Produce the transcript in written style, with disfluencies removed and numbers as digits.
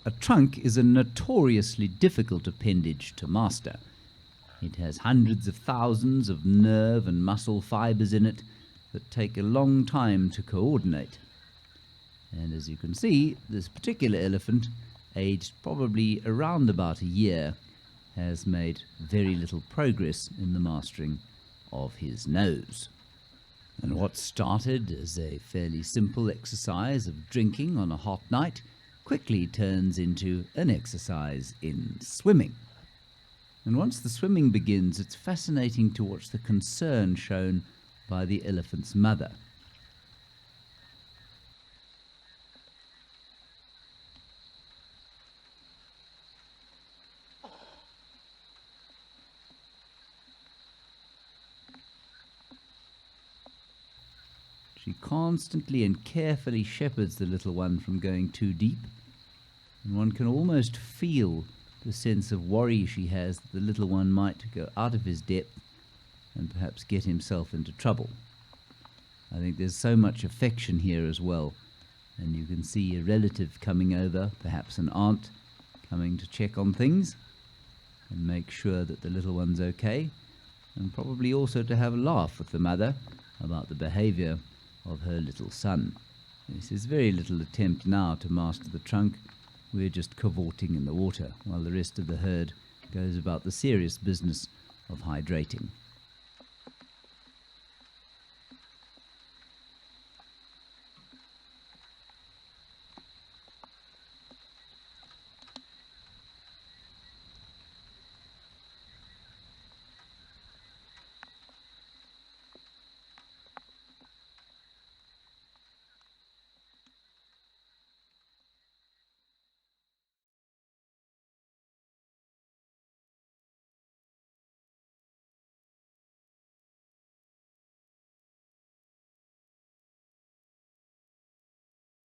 A trunk is a notoriously difficult appendage to master. It has hundreds of thousands of nerve and muscle fibers in it that take a long time to coordinate. And as you can see, this particular elephant, aged probably around about a year, has made very little progress in the mastering of his nose. And what started as a fairly simple exercise of drinking on a hot night quickly turns into an exercise in swimming. And once the swimming begins, it's fascinating to watch the concern shown by the elephant's mother. She constantly and carefully shepherds the little one from going too deep, and one can almost feel the sense of worry she has that the little one might go out of his depth and perhaps get himself into trouble. I think there's so much affection here as well, and you can see a relative coming over, perhaps an aunt, coming to check on things and make sure that the little one's okay, and probably also to have a laugh with the mother about the behavior of her little son. This is very little attempt now to master the trunk. We're just cavorting in the water while the rest of the herd goes about the serious business of hydrating.